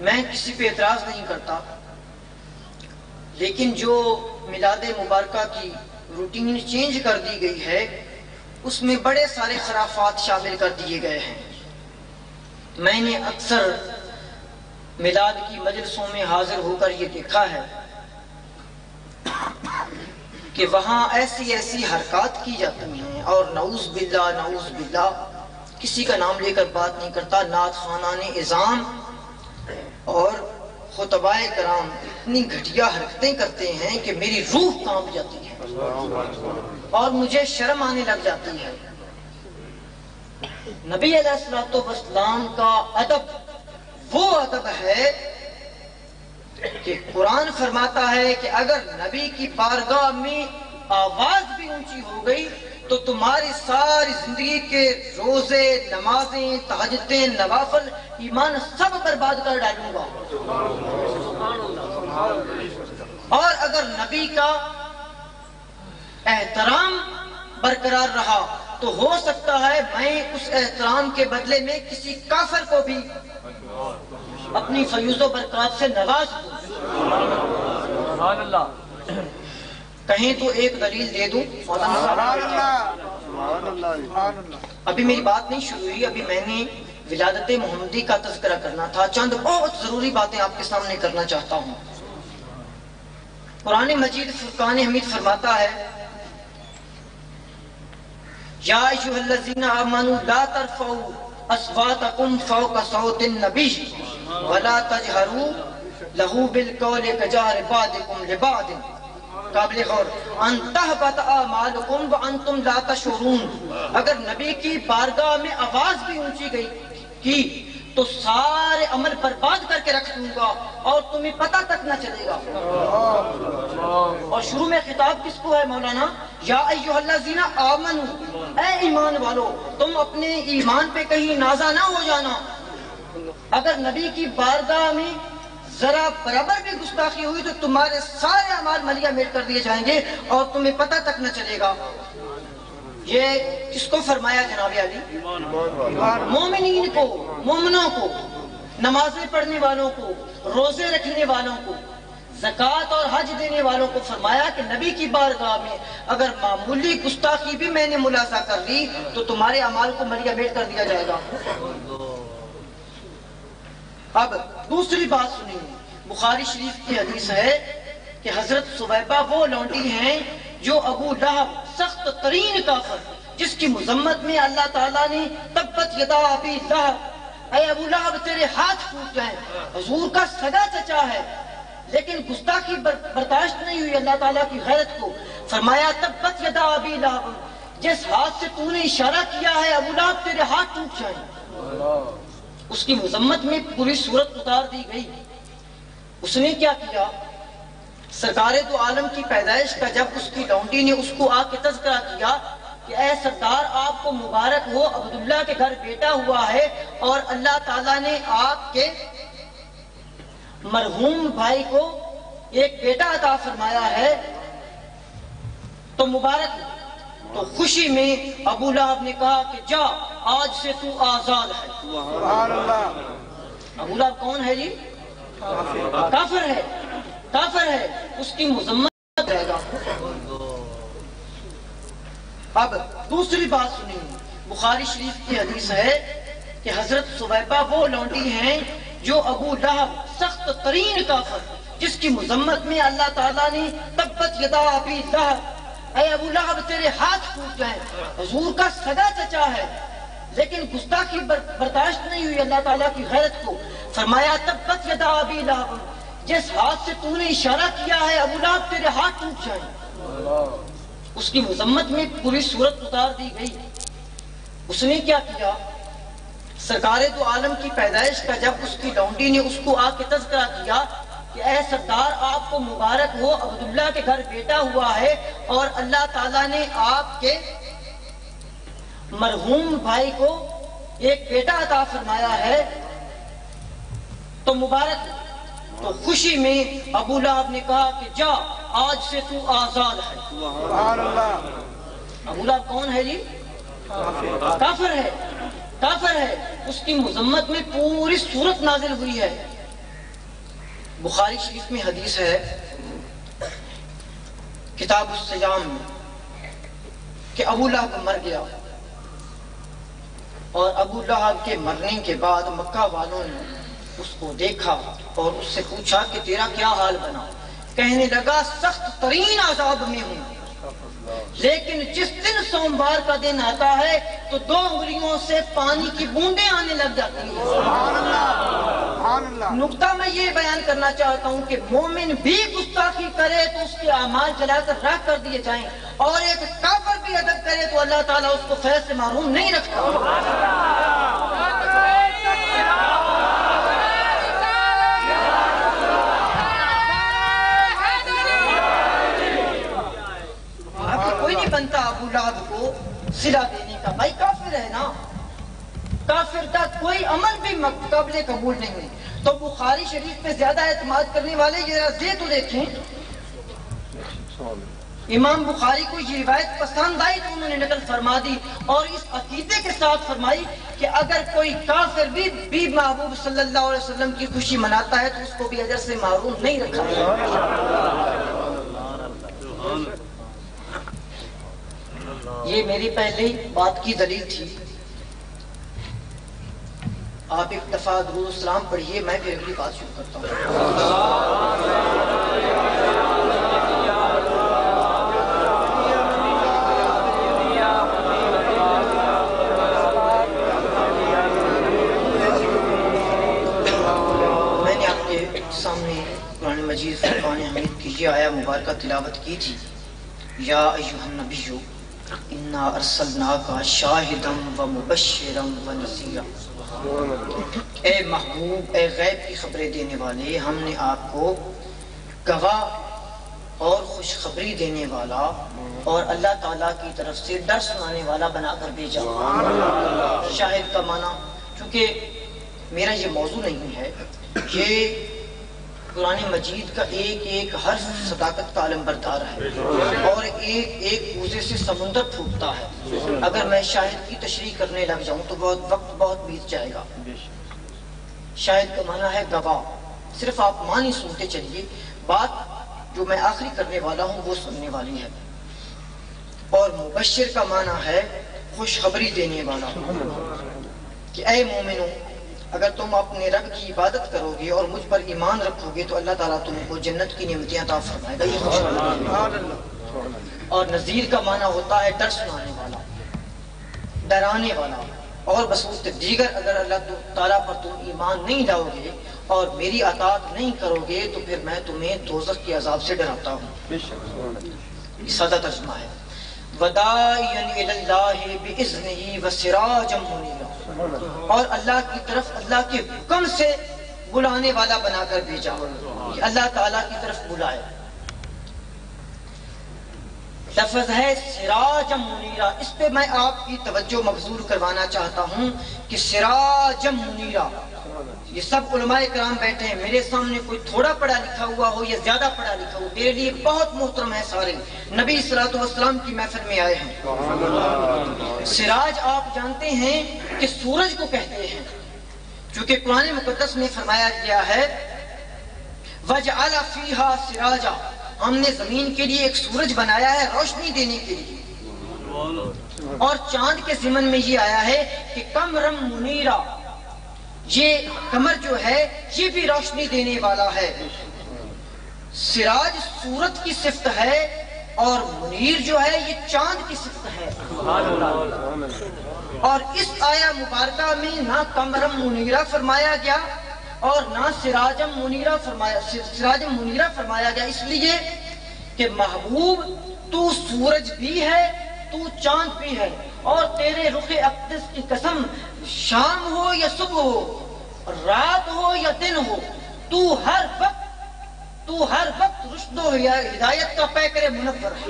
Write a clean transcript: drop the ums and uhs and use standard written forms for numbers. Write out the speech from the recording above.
میں کسی پہ اعتراض نہیں کرتا، لیکن جو میلاد مبارکہ کی روٹین چینج کر دی گئی ہے اس میں بڑے سارے خرافات شامل کر دیے گئے ہیں۔ میں نے اکثر میلاد کی مجلسوں میں حاضر ہو کر یہ دیکھا ہے کہ وہاں ایسی ایسی حرکات کی جاتی ہیں، اور نعوذ باللہ کسی کا نام لے کر بات نہیں کرتا، نعت خوانان اعظام اور خطبائے کرام اتنی گھٹیا حرکتیں کرتے ہیں کہ میری روح کانپ جاتی ہے اور مجھے شرم آنے لگ جاتی ہے۔ نبی علیہ الصلوۃ والسلام کا ادب وہ ادب ہے کہ قرآن فرماتا ہے کہ اگر نبی کی بارگاہ میں آواز بھی اونچی ہو گئی تو تمہاری ساری زندگی کے روزے، نمازیں، تہجدیں، نوافل، ایمان سب برباد کر ڈالوں گا۔ اور اگر نبی کا احترام برقرار رہا تو ہو سکتا ہے میں اس احترام کے بدلے میں کسی کافر کو بھی اپنی فیوز و برکات سے نواز دوں۔ سبحان اللہ۔ کہیں تو ایک دلیل دے دوں مولانا صاحب۔ ابھی میری بات نہیں شروع ہوئی، ابھی میں نے ولادت محمدی کا تذکرہ کرنا تھا، چند بہت ضروری باتیں آپ کے سامنے کرنا چاہتا ہوں۔ قرآن مجید فرقان حمید فرماتا ہے یا ایھا الذین آمنوا لا ترفعوا اصواتکم فوق صوت النبی ولا تجہروا لہ بالقول کجہر بعضکم لبعض، قابل غور، ان تحبط اعمالکم وانتم لا تشعرون۔ اگر نبی کی بارگاہ میں آواز بھی اونچی گئی کی تو سارے عمل برباد کر کے رکھ دوں گا اور تمہیں پتہ تک نہ چلے گا۔ اور شروع میں خطاب کس کو ہے مولانا؟ یا ایھا الذین آمنوا، اے ایمان والو تم اپنے ایمان پہ کہیں نازا نہ ہو جانا۔ اگر نبی کی بارگاہ میں ذرا برابر بھی گستاخی ہوئی تو تمہارے سارے اعمال ملیہ میٹ کر دیے جائیں گے اور تمہیں پتہ تک نہ چلے گا۔ یہ کس کو فرمایا جناب علی؟ مومنین کو، مومنوں کو، نمازیں پڑھنے والوں کو، روزے رکھنے والوں کو، زکوٰۃ اور حج دینے والوں کو فرمایا کہ نبی کی بارگاہ میں اگر معمولی گستاخی بھی میں نے ملاحظہ کر لی تو تمہارے اعمال کو ملیہ میٹ کر دیا جائے گا۔ اب دوسری بات سنیے، بخاری شریف کی حدیث ہے کہ حضرت ثویبہ وہ لونڈی ہیں جو ابو لہب سخت ترین کافر جس کی مذمت میں اللہ تعالیٰ نے تبت یدا ابی لہب، اے ابو لہب تیرے ہاتھ ٹوٹ جائیں، حضور کا سگا چچا ہے لیکن گستاخی برداشت نہیں ہوئی اللہ تعالیٰ کی غیرت کو، فرمایا تبت یدا ابی لہب، جس ہاتھ سے تو نے اشارہ کیا ہے ابو لہب تیرے ہاتھ ٹوٹ جائیں۔ اس کی مذمت میں پوری صورت اتار دی گئی۔ اس نے کیا کیا؟ سرکار دو عالم کی پیدائش کا جب اس کی لونڈی نے اس کو آ کے تذکرہ کیا کہ اے سرکار آپ کو مبارک ہو، عبداللہ کے گھر بیٹا ہوا ہے اور اللہ تعالیٰ نے آپ کے مرحوم بھائی کو ایک بیٹا عطا فرمایا ہے تو مبارک ہو، تو خوشی میں ابو لہب نے کہا کہ جا آج سے تو آزاد ہے۔ سبحان اللہ۔ ابو لہب کون ہے جی؟ کافر ہے، کافر ہے، اس کی مذمت رہے گا۔ اب دوسری بات سنیے، بخاری شریف کی حدیث ہے کہ حضرت ثویبہ وہ لونڈی ہیں جو ابو لہب سخت ترین کافر جس کی مذمت میں اللہ تعالیٰ نے تبت یدا ابی لہب، اے ابو لہب تیرے ہاتھ ٹوٹ جائیں، حضور کا سگا چچا ہے لیکن گستاخی برداشت نہیں ہوئی اللہ تعالیٰ کی غیرت کو، فرمایا تبت یدا ابی لہب، جس ہاتھ سے تو نے اشارہ کیا ہے ابو لہب تیرے ہاتھ ٹوٹ جائیں۔ اس کی مذمت میں پوری صورت اتار دی گئی۔ اس نے کیا کیا؟ سرکار دو عالم کی پیدائش کا جب اس کی لونڈی نے اس کو آ کے تذکرہ کیا کہ اے سرکار آپ کو مبارک ہو، عبداللہ کے گھر بیٹا ہوا ہے اور اللہ تعالیٰ نے آپ کے مرحوم بھائی کو ایک بیٹا عطا فرمایا ہے تو مبارک ہو، تو خوشی میں ابو لہب نے کہا کہ جا آج سے تو آزاد ہے۔ سبحان اللہ۔ ابو لہب کون ہے جی؟ کافر ہے، کافر ہے، اس کی مذمت میں پوری صورت نازل ہوئی ہے۔ بخاری شریف میں حدیث ہے کتاب الصیام میں کہ ابو لہب مر گیا، اور ابو لہب کے مرنے کے بعد مکہ والوں نے اس کو دیکھا اور اس سے پوچھا کہ تیرا کیا حال بنا؟ کہنے لگا سخت ترین عذاب میں ہوں، لیکن جس دن سوموار کا دن آتا ہے تو 2 انگلیوں سے پانی کی بوندیں آنے لگ جاتی ہیں۔ نقطہ میں یہ بیان کرنا چاہتا ہوں کہ مومن بھی گستاخی کرے تو اس کے اعمال جلا کر راہ کر دیے جائیں، اور ایک کافر بھی ادب کرے تو اللہ تعالیٰ اس کو فیض سے محروم نہیں رکھتا۔ کوئی نہیں بنتا ابو لہب کو صلہ دینے کا، بھائی کافر ہے نا، کافر کا کوئی عمل بھی قابل قبول نہیں ہے۔ تو بخاری شریف پہ زیادہ اعتماد کرنے والے یہ رضی تو دیکھیں، امام بخاری کو یہ روایت پسند آئی تو انہوں نے نقل فرما دی، اور اس عقیدے کے ساتھ فرمائی کہ اگر کوئی کافر بھی محبوب صلی اللہ علیہ وسلم کی خوشی مناتا ہے تو اس کو بھی اجر سے محروم نہیں رکھا ہے۔ یہ میری پہلی بات کی دلیل تھی۔ آپ ایک دفعہ درود السلام پڑھیے، میں پھر اگلی بات شروع کرتا ہوں۔ میں نے آپ کے سامنے قرآن مجید فرقان حمید کی یہ آیہ مبارکہ تلاوت کی تھی، یا ایھا النبی انا ارسلناک شاہدا ومبشرا ونذیرا، اے محبوب، اے غیب کی خبریں دینے والے، ہم نے آپ کو گواہ اور خوشخبری دینے والا اور اللہ تعالیٰ کی طرف سے ڈر سنانے والا بنا کر بھیجا۔ شاہد کا معنی، چونکہ میرا یہ موضوع نہیں ہے، یہ قرآن مجید کا ایک ایک حرف صداقت کا علم بردار ہے، اور ایک ایک کوزے سے سمندر پھوٹتا ہے۔ اگر میں شاہد کی تشریح کرنے لگ جاؤں تو وقت بہت بیت جائے گا۔ شاہد کا معنی ہے گواہ، صرف آپ معنی سنتے چلیے، بات جو میں آخری کرنے والا ہوں وہ سننے والی ہے۔ اور مبشر کا معنی ہے خوشخبری دینے والا، کہ اے مومنوں، اگر تم اپنے رب کی عبادت کرو گے اور مجھ پر ایمان رکھو گے تو اللہ تعالیٰ تم کو جنت کی نعمتیں عطا فرمائے گا، یہ خوشخبری ہے۔ اور نذیر کا معنی ہوتا ہے ڈر سنانے والا، ڈرانے والا، اور بصورت دیگر اگر اللہ تعالیٰ پر تم ایمان نہیں لاؤ گے اور میری اطاعت نہیں کرو گے تو پھر میں تمہیں دوزخ کے عذاب سے ڈراتا ہوں۔ یہ سادہ ترجمہ ہے، وَدَاعِيًا إِلَى اللَّهِ بِإِذْنِهِ وَسِرَاجًا مُنِيرًا، اور اللہ کی طرف اللہ کے حکم سے بلانے والا بنا کر بھیجا، کہ اللہ تعالیٰ کی طرف بلائے۔ لفظ ہے سراجا منیرا، اس پہ میں آپ کی توجہ مبذول کروانا چاہتا ہوں کہ سراجا منیرا، یہ سب علماء کرام بیٹھے ہیں، میرے سامنے کوئی تھوڑا پڑھا لکھا ہوا ہو یا زیادہ پڑھا لکھا ہو، میرے لیے بہت محترم ہے، سارے نبی صلی اللہ علیہ وسلم کی محفل میں آئے ہیں۔ سراج آپ جانتے ہیں کہ سورج کو کہتے ہیں، چونکہ قرآن مقدس میں فرمایا گیا ہے وَجْعَلَ فِيهَا سِرَاجًا، ہم نے زمین کے لیے ایک سورج بنایا ہے روشنی دینے کے لیے۔ اور چاند کے ضمن میں یہ آیا ہے کہ قمرًا منیرا، یہ قمر جو ہے یہ بھی روشنی دینے والا ہے۔ سراج سورج کی صفت ہے اور منیر جو ہے یہ چاند کی صفت ہے۔ اور اس آیہ مبارکہ میں نہ قمرًا منیرا فرمایا گیا اور نہ سراجا منیرا فرمایا گیا، اس لیے کہ محبوب تو سورج بھی ہے، تو چاند بھی ہے، اور تیرے رخ اقدس کی قسم، شام ہو یا صبح ہو، رات ہو یا دن ہو، تو ہر وقت رشد و ہدایت کا پیکر منور ہے۔